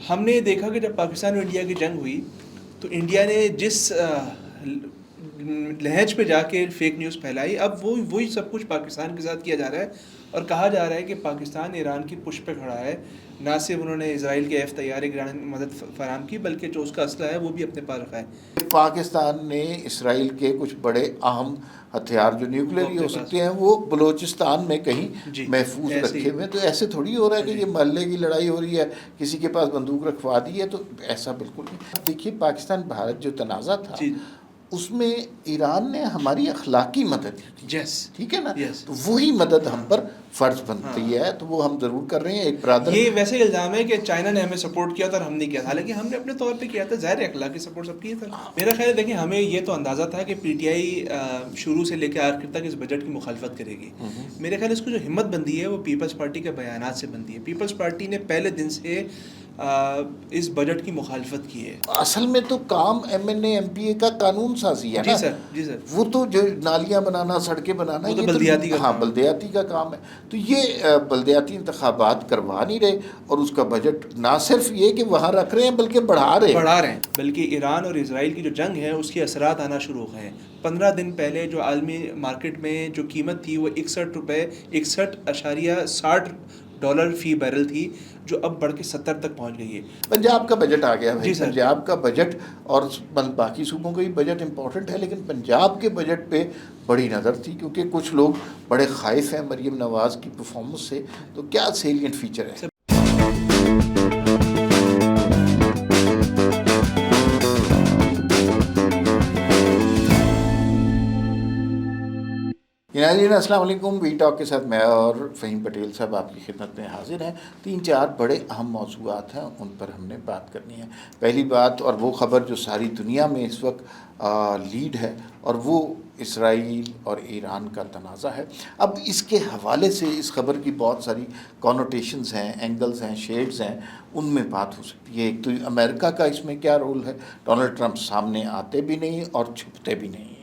ہم نے دیکھا کہ جب پاکستان اور انڈیا کی جنگ ہوئی تو انڈیا نے جس لہج پہ جا کے فیک نیوز پھیلائی، اب وہی سب کچھ پاکستان کے ساتھ کیا جا رہا ہے، اور کہا جا رہا ہے کہ پاکستان ایران کی پشت پہ کھڑا ہے. نہ صرف انہوں نے اسرائیل کے طیارے گرانے میں مدد فراہم کی، بلکہ جو اس کا اسلحہ ہے وہ بھی اپنے پاس رکھا ہے. پاکستان نے اسرائیل کے کچھ بڑے اہم ہتھیار جو نیوکلیر ہی ہو سکتے ہیں وہ بلوچستان میں کہیں محفوظ رکھے ہوئے ہیں. تو ایسے تھوڑی ہو رہا ہے کہ یہ محلے کی لڑائی ہو رہی ہے، کسی کے پاس بندوق رکھوا دی ہے، تو ایسا بالکل نہیں. دیکھیے پاکستان بھارت جو تنازع تھا اس میں ایران نے ہماری اخلاقی مدد کی، ٹھیک ہے نا، تو وہی مدد ہم پر فرض بنتی ہے، تو وہ ہم ضرور کر رہے ہیں. ایک برادر یہ ویسے الزام ہے کہ چائنا نے ہمیں سپورٹ کیا تھا اور ہم نے کیا تھا، حالانکہ ہم نے اپنے طور پہ کیا تھا. ظاہر اخلاقی سپورٹ سب کیا تھا. میرا خیال ہے دیکھیں ہمیں یہ تو اندازہ تھا کہ پی ٹی آئی شروع سے لے کے آخر تک اس بجٹ کی مخالفت کرے گی. میرے خیال اس کو جو ہمت بندی ہے وہ پیپلز پارٹی کے بیانات سے بندی ہے. پیپلز پارٹی نے پہلے دن سے اس بجٹ کی مخالفت کی ہے. اصل میں تو کام M N A M P A کا قانون سازی ہے نا. جی سر وہ تو جو نالیاں بنانا، سڑکیں بنانا، وہ تو یہ بلدیاتی کا بلدیاتی کا کام ہے. تو یہ بلدیاتی انتخابات کروا نہیں رہے، اور اس کا بجٹ نہ صرف یہ کہ وہاں رکھ رہے ہیں بلکہ بڑھا رہے ہیں. بلکہ ایران اور اسرائیل کی جو جنگ ہے اس کے اثرات آنا شروع ہو گئے ہیں. 15 دن پہلے جو عالمی مارکیٹ میں جو قیمت تھی وہ $61.60 فی بیرل تھی، جو اب بڑھ کے 70 تک پہنچ گئی ہے. پنجاب کا بجٹ آ گیا بھائی. پنجاب کا بجٹ، اور باقی صوبوں کا بھی بجٹ امپورٹنٹ ہے، لیکن پنجاب کے بجٹ پہ بڑی نظر تھی، کیونکہ کچھ لوگ بڑے خائف ہیں مریم نواز کی پرفارمنس سے. تو کیا سیلینٹ فیچر ہے؟ ناظرین السلام علیکم. وی ٹاک کے ساتھ میں اور فہیم پٹیل صاحب آپ کی خدمت میں حاضر ہیں. 3-4 بڑے اہم موضوعات ہیں، ان پر ہم نے بات کرنی ہے. پہلی بات، اور وہ خبر جو ساری دنیا میں اس وقت لیڈ ہے، اور وہ اسرائیل اور ایران کا تنازع ہے. اب اس کے حوالے سے اس خبر کی بہت ساری کونوٹیشنز ہیں، اینگلز ہیں، شیڈز ہیں، ان میں بات ہو سکتی ہے. ایک تو امریکہ کا اس میں کیا رول ہے، ڈونلڈ ٹرمپ سامنے آتے بھی نہیں اور چھپتے بھی نہیں ہیں.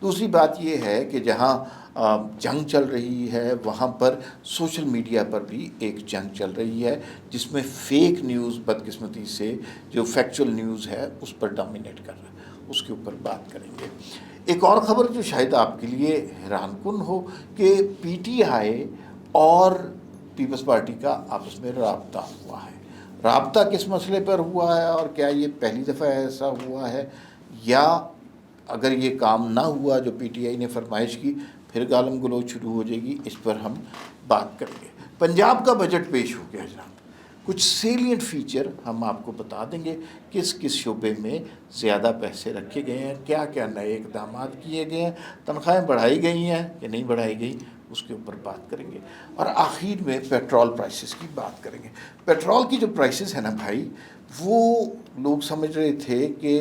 دوسری بات یہ ہے کہ جہاں جنگ چل رہی ہے وہاں پر سوشل میڈیا پر بھی ایک جنگ چل رہی ہے، جس میں فیک نیوز بدقسمتی سے جو فیکچول نیوز ہے اس پر ڈومینیٹ کر رہا ہے. اس کے اوپر بات کریں گے. ایک اور خبر جو شاید آپ کے لیے حیران کن ہو کہ پی ٹی آئی اور پیپلز پارٹی کا آپس میں رابطہ ہوا ہے. رابطہ کس مسئلے پر ہوا ہے، اور کیا یہ پہلی دفعہ ایسا ہوا ہے، یا اگر یہ کام نہ ہوا جو پی ٹی آئی نے فرمائش کی پھر گالم گلوچ شروع ہو جائے گی، اس پر ہم بات کریں گے. پنجاب کا بجٹ پیش ہو گیا جناب. کچھ سیلینٹ فیچر ہم آپ کو بتا دیں گے، کس کس شعبے میں زیادہ پیسے رکھے گئے ہیں، کیا کیا نئے اقدامات کیے گئے ہیں، تنخواہیں بڑھائی گئی ہیں کہ نہیں بڑھائی گئی، اس کے اوپر بات کریں گے. اور آخر میں پیٹرول پرائسز کی بات کریں گے. پیٹرول کی جو پرائسز ہیں نا بھائی، وہ لوگ سمجھ رہے تھے کہ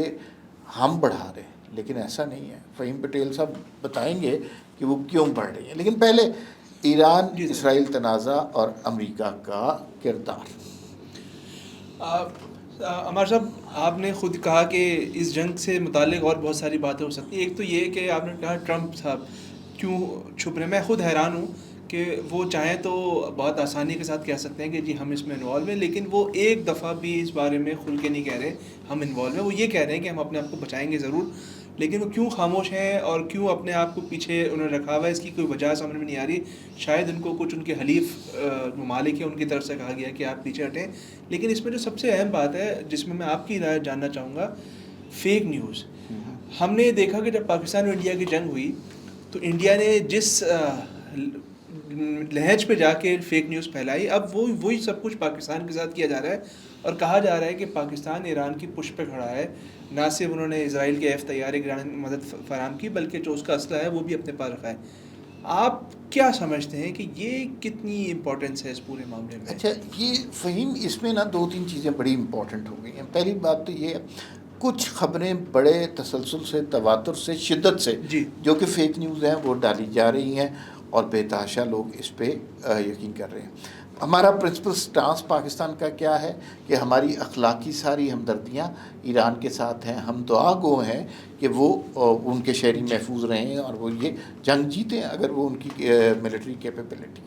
ہم بڑھا رہے ہیں، لیکن ایسا نہیں ہے. فہیم پٹیل صاحب بتائیں گے کہ وہ کیوں بڑھ رہی ہیں. لیکن پہلے ایران اسرائیل تنازع اور امریکہ کا کردار. عمار صاحب، آپ نے خود کہا کہ اس جنگ سے متعلق اور بہت ساری باتیں ہو سکتی ہیں. ایک تو یہ کہ آپ نے کہا ٹرمپ صاحب کیوں چھپ رہے. میں خود حیران ہوں کہ وہ چاہیں تو بہت آسانی کے ساتھ کہہ سکتے ہیں کہ جی ہم اس میں انوالو ہیں، لیکن وہ ایک دفعہ بھی اس بارے میں کھل کے نہیں کہہ رہے ہم انوالو ہیں. وہ یہ کہہ رہے ہیں کہ ہم اپنے آپ کو بچائیں گے ضرور، لیکن وہ کیوں خاموش ہیں اور کیوں اپنے آپ کو پیچھے انہوں نے رکھا ہوا ہے، اس کی کوئی وجہ سمجھ میں نہیں آ رہی. شاید ان کو کچھ ان کے حلیف ممالک ہیں ان کی طرف سے کہا گیا کہ آپ پیچھے ہٹیں. لیکن اس میں جو سب سے اہم بات ہے جس میں آپ کی رائے جاننا چاہوں گا، فیک نیوز. ہم نے دیکھا کہ جب پاکستان اور انڈیا کی جنگ ہوئی تو انڈیا نے جس لہج پہ جا کے فیک نیوز پھیلائی، اب وہی سب کچھ پاکستان کے ساتھ کیا جا رہا ہے، اور کہا جا رہا ہے کہ پاکستان ایران کی پشت پہ کھڑا ہے. نہ صرف انہوں نے اسرائیل کے طیارے گرانے میں مدد فراہم کی، بلکہ جو اس کا اسلحہ ہے وہ بھی اپنے پاس رکھا ہے. آپ کیا سمجھتے ہیں کہ یہ کتنی امپورٹنس ہے اس پورے معاملے میں؟ اچھا، یہ فہیم اس میں نا 2-3 چیزیں بڑی امپورٹنٹ ہو گئی ہیں. پہلی بات تو یہ ہے، کچھ خبریں بڑے تسلسل سے، تواتر سے، شدت سے جو کہ فیک نیوز ہیں وہ ڈالی جا رہی ہیں، اور بے تحاشا لوگ اس پہ یقین کر رہے ہیں. ہمارا پرنسپل سٹانس پاکستان کا کیا ہے کہ ہماری اخلاقی ساری ہمدردیاں ایران کے ساتھ ہیں. ہم دعا گو ہیں کہ وہ ان کے شہری محفوظ رہیں اور وہ یہ جنگ جیتیں اگر وہ ان کی ملٹری کیپیبلٹی.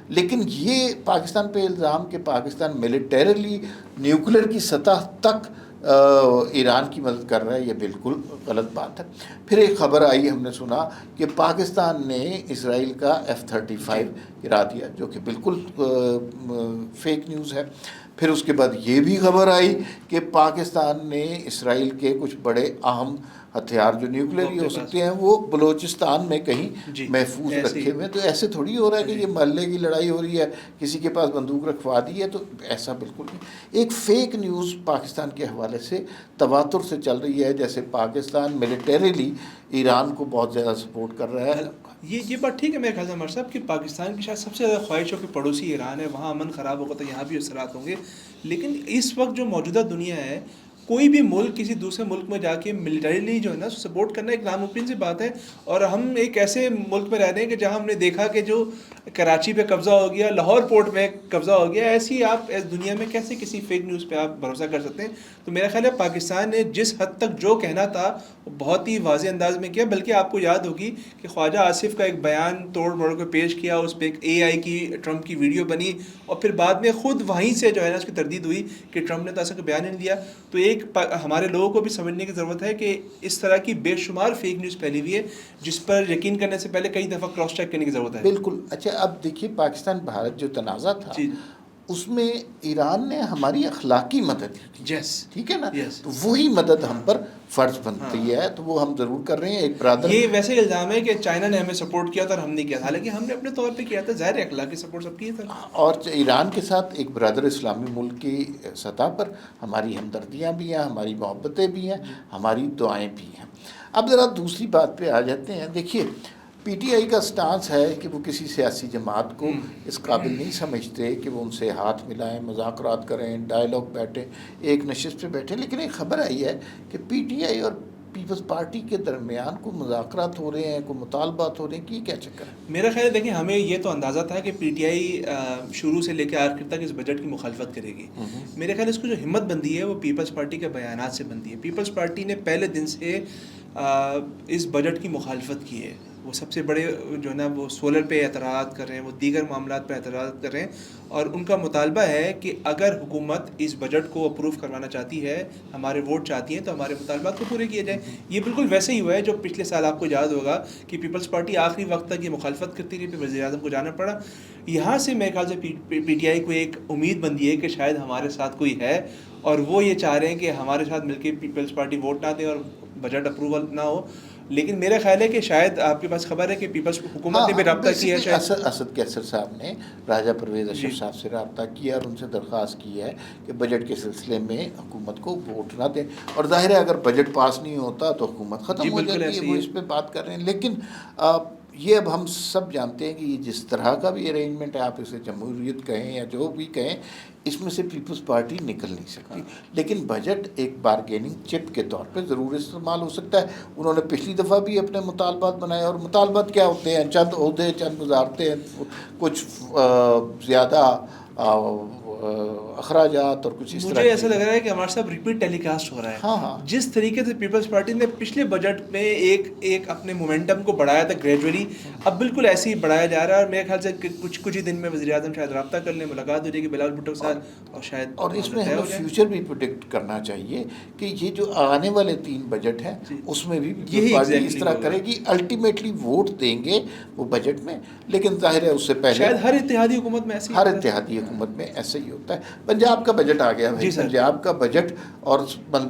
لیکن یہ پاکستان پہ الزام کہ پاکستان ملیٹریلی نیوکلیر کی سطح تک ایران کی مدد کر رہا ہے، یہ بالکل غلط بات ہے۔ پھر ایک خبر آئی، ہم نے سنا کہ پاکستان نے اسرائیل کا F-35 گرا دیا، جو کہ بالکل فیک نیوز ہے۔ پھر اس کے بعد یہ بھی خبر آئی کہ پاکستان نے اسرائیل کے کچھ بڑے اہم ہتھیار جو نیوکلیئر ہو سکتے ہیں وہ بلوچستان میں کہیں محفوظ رکھے ہوئے ہیں۔ تو ایسے تھوڑی ہو رہا ہے کہ یہ محلے کی لڑائی ہو رہی ہے، کسی کے پاس بندوق رکھوا دی ہے، تو ایسا بالکل نہیں۔ ایک فیک نیوز پاکستان کے حوالے سے تواتر سے چل رہی ہے، جیسے پاکستان ملیٹریلی ایران کو بہت زیادہ سپورٹ کر رہا ہے۔ یہ بات ٹھیک ہے میرے خیال سے عمر صاحب کہ پاکستان کی شاید سب سے زیادہ خواہش ہو کہ پڑوسی ایران ہے، وہاں امن خراب ہوگا تو یہاں بھی اثرات ہوں گے، لیکن اس وقت جو موجودہ دنیا ہے، کوئی بھی ملک کسی دوسرے ملک میں جا کے ملیٹریلی جو ہے نا سپورٹ کرنا ایک ناممکن سی بات ہے۔ اور ہم ایک ایسے ملک میں رہ رہے ہیں کہ جہاں ہم نے دیکھا کہ جو کراچی پہ قبضہ ہو گیا، لاہور پورٹ میں قبضہ ہو گیا، ایسی آپ اس دنیا میں کیسے کسی فیک نیوز پہ آپ بھروسہ کر سکتے ہیں؟ تو میرا خیال ہے پاکستان نے جس حد تک جو کہنا تھا وہ بہت ہی واضح انداز میں کیا، بلکہ آپ کو یاد ہوگی کہ خواجہ آصف کا ایک بیان توڑ موڑ کے پیش کیا، اس پہ ایک AI کی ٹرمپ کی ویڈیو بنی، اور پھر بعد میں خود وہیں سے جو ہے نا اس کی تردید ہوئی کہ ٹرمپ نے تو ایسا کوئی بیان نہیں دیا۔ تو ایک ہمارے لوگوں کو بھی سمجھنے کی ضرورت ہے کہ اس طرح کی بے شمار فیک نیوز پھیلی ہوئی ہے جس پر یقین کرنے سے پہلے کئی دفعہ کراس چیک کرنے کی ضرورت ہے۔ بالکل۔ اچھا، اب دیکھیے پاکستان بھارت جو تنازع تھا اس میں ایران نے ہماری اخلاقی مدد کی، ٹھیک ہے نا، تو وہی مدد ہم پر فرض بنتی ہے، تو وہ ہم ضرور کر رہے ہیں۔ ایک برادر، یہ ویسے الزام ہے کہ چائنا نے ہمیں سپورٹ کیا تھا اور ہم نے کیا تھا، حالانکہ ہم نے اپنے طور پہ کیا تھا، ظاہر ہے اخلاقی سپورٹ سب کی تھا۔ اور ایران کے ساتھ ایک برادر اسلامی ملک کی سطح پر ہماری ہمدردیاں بھی ہیں، ہماری محبتیں بھی ہیں، ہماری دعائیں بھی ہیں۔ اب ذرا دوسری بات پہ آ جاتے ہیں۔ دیکھیے PTI کا سٹانس ہے کہ وہ کسی سیاسی جماعت کو اس قابل نہیں سمجھتے کہ وہ ان سے ہاتھ ملائیں، مذاکرات کریں، ڈائیلاگ بیٹھیں، ایک نشست پہ بیٹھیں۔ لیکن ایک خبر آئی ہے کہ PTI اور پیپلز پارٹی کے درمیان کوئی مذاکرات ہو رہے ہیں، کوئی مطالبات ہو رہے ہیں، کہ یہ کیا چکر ہے؟ میرا خیال ہے دیکھیں، ہمیں یہ تو اندازہ تھا کہ PTI شروع سے لے کے آخر تک اس بجٹ کی مخالفت کرے گی۔ میرے خیال اس کو جو ہمت بندی ہے وہ پیپلز پارٹی کے بیانات سے بندی ہے۔ پیپلز پارٹی نے پہلے دن سے اس بجٹ کی مخالفت کی ہے۔ وہ سب سے بڑے جو ہے نا وہ سولر پہ اعتراضات کر رہے ہیں، وہ دیگر معاملات پہ اعتراضات کر رہے ہیں، اور ان کا مطالبہ ہے کہ اگر حکومت اس بجٹ کو اپروو کروانا چاہتی ہے، ہمارے ووٹ چاہتی ہیں، تو ہمارے مطالبات کو پورے کیے جائیں۔ یہ بالکل ویسے ہی ہوا ہے جو پچھلے سال آپ کو یاد ہوگا کہ پیپلز پارٹی آخری وقت تک یہ مخالفت کرتی رہی، پھر وزیر اعظم کو جانا پڑا۔ یہاں سے میرے خیال سے PTI کو ایک امید بندی ہے کہ شاید ہمارے ساتھ کوئی ہے، اور وہ یہ چاہ رہے ہیں کہ ہمارے ساتھ مل کے پیپلز پارٹی ووٹ نہ دے اور بجٹ اپروول نہ ہو۔ لیکن میرا خیال ہے کہ شاید آپ کے پاس خبر ہے کہ پیپلز حکومت نے بھی رابطہ کیا ہے، شاید اسد کیسر صاحب نے راجہ پرویز اشرف صاحب سے رابطہ کیا اور ان سے درخواست کی ہے کہ بجٹ کے سلسلے میں حکومت کو ووٹ نہ دیں، اور ظاہر ہے اگر بجٹ پاس نہیں ہوتا تو حکومت ختم ہو جاتی ہے۔ وہ اس پہ بات کر رہے ہیں، لیکن یہ اب ہم سب جانتے ہیں کہ یہ جس طرح کا بھی ارینجمنٹ ہے، آپ اسے جمہوریت کہیں یا جو بھی کہیں، اس میں سے پیپلز پارٹی نکل نہیں سکتی۔ لیکن بجٹ ایک بارگیننگ چپ کے طور پہ ضرور استعمال ہو سکتا ہے۔ انہوں نے پچھلی دفعہ بھی اپنے مطالبات بنائے، اور مطالبات کیا ہوتے ہیں؟ چند عہدے، چند وزارتیں، کچھ زیادہ اخراجات اور کچھ اس طرح۔ مجھے ایسا لگ رہا ہے کہ ہمارے ساتھ ریپیٹ ٹیلی کاسٹ ہو رہا ہے۔ جس طریقے سے پیپلز پارٹی نے پچھلے بجٹ میں ایک اپنے مومنٹم کو بڑھایا تھا گریجولی، اب بالکل ایسے ہی بڑھایا جا رہا ہے، اور میرے خیال سے کچھ ہی دن میں وزیر اعظم شاید رابطہ کر لیں، ملاقات ہو جائے گی بلال بھٹو کے ساتھ، اور شاید اور اس میں ہمیں فیوچر بھی پروڈکٹ کرنا چاہیے کہ یہ جو آنے والے 3 بجٹ ہیں اس میں بھی پیپلز پارٹی اس طرح کرے گی، الٹیمیٹلی ووٹ دیں گے وہ بجٹ میں۔ لیکن ظاہر ہے اس سے پہلے شاید ہر اتحادی حکومت میں ایسے ہی ہوتا ہے۔ پنجاب کا بجٹ آ گیا بھائی، پنجاب کا بجٹ، اور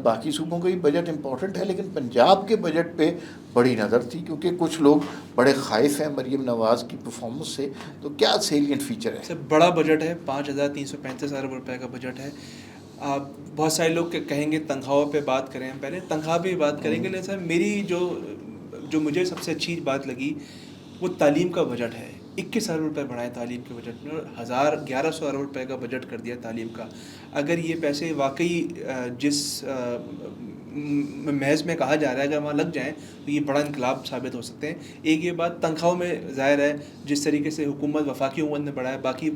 باقی صوبوں کا بھی بجٹ امپورٹنٹ ہے، لیکن پنجاب کے بجٹ پہ بڑی نظر تھی کیونکہ کچھ لوگ بڑے خائف ہیں مریم نواز کی پرفارمنس سے۔ تو کیا سیلینٹ فیچر ہے؟ سب بڑا بجٹ ہے، 5335 ارب روپے کا بجٹ ہے۔ بہت سارے لوگ کہیں گے تنخواہوں پہ بات کریں، ہم پہلے تنخواہ پہ بات کریں گے، لیکن میری جو مجھے سب سے اچھی بات لگی وہ تعلیم کا بجٹ ہے۔ 21 ارب روپے بڑھائے تعلیم کے بجٹ میں، اور 1100 ارب روپے کا بجٹ کر دیا تعلیم کا۔ اگر یہ پیسے واقعی جس محض میں کہا جا رہا ہے اگر وہاں لگ جائیں تو یہ بڑا انقلاب ثابت ہو سکتے ہیں۔ ایک یہ بات تنخواہوں میں ظاہر ہے، جس طریقے سے حکومت وفاقی حکومت نے بڑھایا، باقی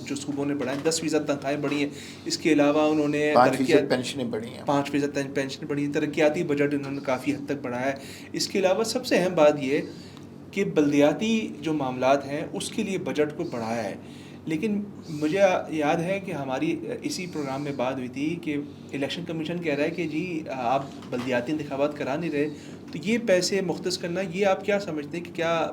جو صوبوں نے بڑھائے، 10% تنخواہیں بڑھی ہیں۔ اس کے علاوہ انہوں نے 5% پینشنیں بڑھی ہیں، 5% پینشن بڑھی ہیں، ترقیاتی بجٹ انہوں نے کافی حد تک بڑھایا ہے۔ اس کے علاوہ سب سے اہم بات یہ کہ بلدیاتی جو معاملات ہیں اس کے لیے بجٹ کو بڑھایا ہے، لیکن مجھے یاد ہے کہ ہماری اسی پروگرام میں بات ہوئی تھی کہ الیکشن کمیشن کہہ رہا ہے کہ جی آپ بلدیاتی انتخابات کرا نہیں رہے، تو یہ پیسے مختص کرنا، یہ آپ کیا سمجھتے ہیں کہ کیا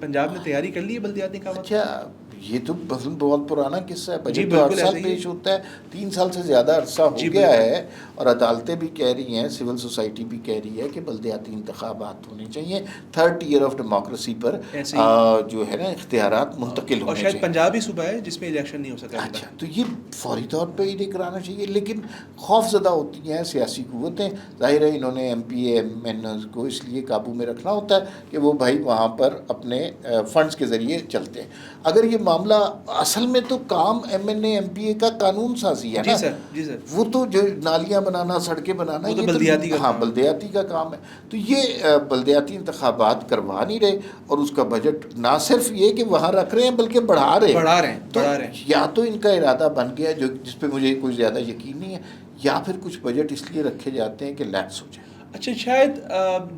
پنجاب نے تیاری کر لی ہے بلدیاتی انتخابات؟ اچھا، یہ تو بہت پرانا قصہ ہے، جی بجٹ تو ہر بالکل سال ایسے ہی پیش ہے، ہوتا ہے، 3 سال سے زیادہ عرصہ ہو جی گیا بالکل، ہے، اور عدالتیں بھی کہہ رہی ہیں، سول سوسائٹی بھی کہہ رہی ہے کہ بلدیاتی انتخابات ہونے چاہیے، تھرڈ ایئر آف ڈیموکریسی پر ایسے ہی، جو ہے نا اختیارات منتقل اور ہونے شاید چاہیے۔ پنجاب ہی صوبہ ہے جس میں الیکشن نہیں ہو سکا ابھی اچھا، تک۔ تو یہ فوری طور پہ انہیں کرانا چاہیے، لیکن خوف زدہ ہوتی ہیں سیاسی قوتیں، ظاہر ہے انہوں نے M P A M N کو اس لیے قابو میں رکھنا ہوتا ہے کہ وہ بھائی وہاں پر اپنے فنڈز کے ذریعے چلتے ہیں۔ اگر یہ معاملہ اصل میں تو کام M N A M P A کا قانون سازی ہے جی نا، سر، جی سر، وہ تو جو نالیاں بنانا، سڑکیں بنانا، وہ تو یہ تو بلدیاتی کا ہاں کام ہے۔ بلدیاتی کا کام ہے۔ تو یہ بلدیاتی انتخابات کروا نہیں رہے، اور اس کا بجٹ نہ صرف یہ کہ وہاں رکھ رہے ہیں بلکہ بڑھا رہے ہیں۔ بڑھا رہے ہیں، تو بڑھا رہے ہیں۔ یا تو ان کا ارادہ بن گیا جس پہ مجھے کوئی زیادہ یقین نہیں ہے، یا پھر کچھ بجٹ اس لیے رکھے جاتے ہیں کہ لیپس ہو جائے۔ اچھا، شاید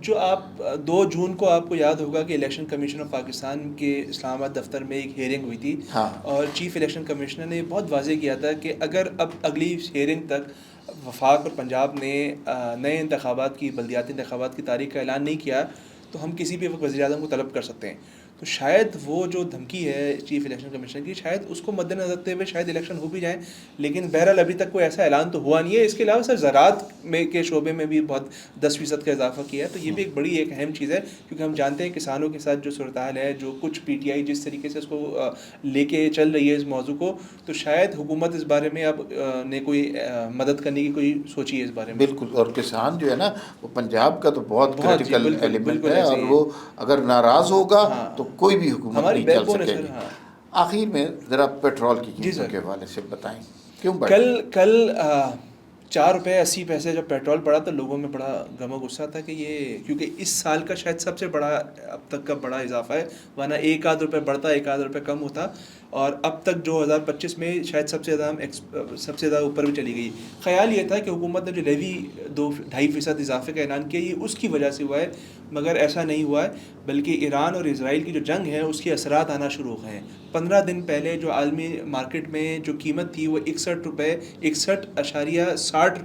جو آپ 2 جون کو آپ کو یاد ہوگا کہ الیکشن کمیشن آف پاکستان کے اسلام آباد دفتر میں ایک ہیئرنگ ہوئی تھی، ہاں اور چیف الیکشن کمشنر نے بہت واضح کیا تھا کہ اگر اب اگلی ہیئرنگ تک وفاق اور پنجاب نے نئے انتخابات کی، بلدیاتی انتخابات کی تاریخ کا اعلان نہیں کیا تو ہم کسی بھی وقت وزیر اعظم کو طلب کر سکتے ہیں۔ تو شاید وہ جو دھمکی ہے چیف الیکشن کمیشنر کی، شاید اس کو مد نظر رکھتے ہوئے شاید الیکشن ہو بھی جائیں، لیکن بہرحال ابھی تک کوئی ایسا اعلان تو ہوا نہیں ہے۔ اس کے علاوہ سر زراعت میں کے شعبے میں بھی بہت 10% کا اضافہ کیا ہے، تو یہ بھی ایک بڑی ایک اہم چیز ہے، کیونکہ ہم جانتے ہیں کسانوں کے ساتھ جو صورتحال ہے، جو کچھ پی ٹی آئی جس طریقے سے اس کو لے کے چل رہی ہے اس موضوع کو، تو شاید حکومت اس بارے میں اب نے کوئی مدد کرنے کی کوئی سوچی ہے اس بارے میں۔ بالکل، اور کسان جو ہے نا وہ پنجاب کا تو بہت بہت، جی کریٹیکل بالکل ایلیمنٹ بالکل ہے، ایسے اور ہی ہے، وہ اگر ناراض ہوگا ہاں تو کوئی بھی حکومت ہماری نہیں بیک چل بون ہے سکے سر، گی۔ ہاں۔ آخر میں ذرا پیٹرول کی جی قیمتوں سر، کے حوالے سے بتائیں، کیوں بڑھ کل گئی؟ کل 4 روپے 80 پیسے جب پیٹرول پڑا تو لوگوں میں بڑا غم و غصہ تھا کہ یہ، کیونکہ اس سال کا شاید سب سے بڑا اب تک کا بڑا اضافہ ہے، ورنہ 1 آدھ روپے بڑھتا 1 آدھ روپے کم ہوتا، اور اب تک 2025 میں شاید سب سے زیادہ اوپر بھی چلی گئی۔ خیال یہ تھا کہ حکومت نے جو لیوی 2.5% اضافے کا اعلان کیا یہ اس کی وجہ سے ہوا ہے، مگر ایسا نہیں ہوا ہے، بلکہ ایران اور اسرائیل کی جو جنگ ہے اس کے اثرات آنا شروع ہو گئے ہیں۔ 15 دن پہلے جو عالمی مارکیٹ میں جو قیمت تھی وہ 61.60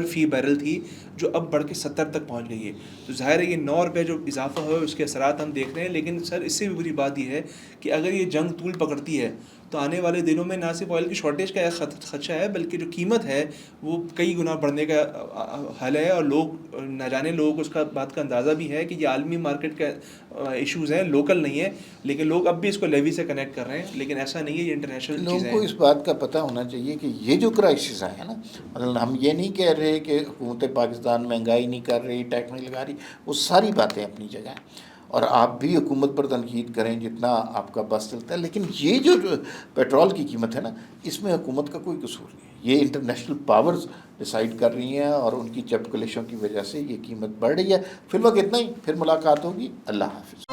فی بیرل تھی، جو اب بڑھ کے 70 تک پہنچ گئی ہے۔ تو ظاہر ہے یہ 9 روپے جو اضافہ ہوا ہے اس کے اثرات ہم دیکھ رہے ہیں، لیکن سر اس سے بھی بری بات یہ ہے کہ اگر یہ جنگ طول پکڑتی ہے تو آنے والے دنوں میں نہ صرف آئل کی شارٹیج کا خدشہ ہے، بلکہ جو قیمت ہے وہ کئی گنا بڑھنے کا حل ہے، اور لوگ نہ جانے لوگوں کو اس کا بات کا اندازہ بھی ہے کہ یہ عالمی مارکیٹ کا ایشوز ہیں، لوکل نہیں ہے، لیکن لوگ اب بھی اس کو لیوی سے کنیکٹ کر رہے ہیں، لیکن ایسا نہیں ہے، یہ انٹرنیشنل لوگوں چیزیں کو ہیں۔ اس بات کا پتہ ہونا چاہیے کہ یہ جو کرائسس آئے ہیں نا، مطلب ہم یہ نہیں کہہ رہے کہ حکومت پاکستان مہنگائی نہیں کر رہی، ٹیکس نہیں لگا رہی، وہ ساری باتیں اپنی جگہ ہیں، اور آپ بھی حکومت پر تنقید کریں جتنا آپ کا بس چلتا ہے، لیکن یہ جو پیٹرول کی قیمت ہے نا، اس میں حکومت کا کوئی قصور نہیں ہے، یہ انٹرنیشنل پاورز ڈیسائیڈ کر رہی ہیں، اور ان کی چپکلشوں کی وجہ سے یہ قیمت بڑھ رہی ہے۔ فی الوقت اتنا ہی، پھر ملاقات ہوگی، اللہ حافظ۔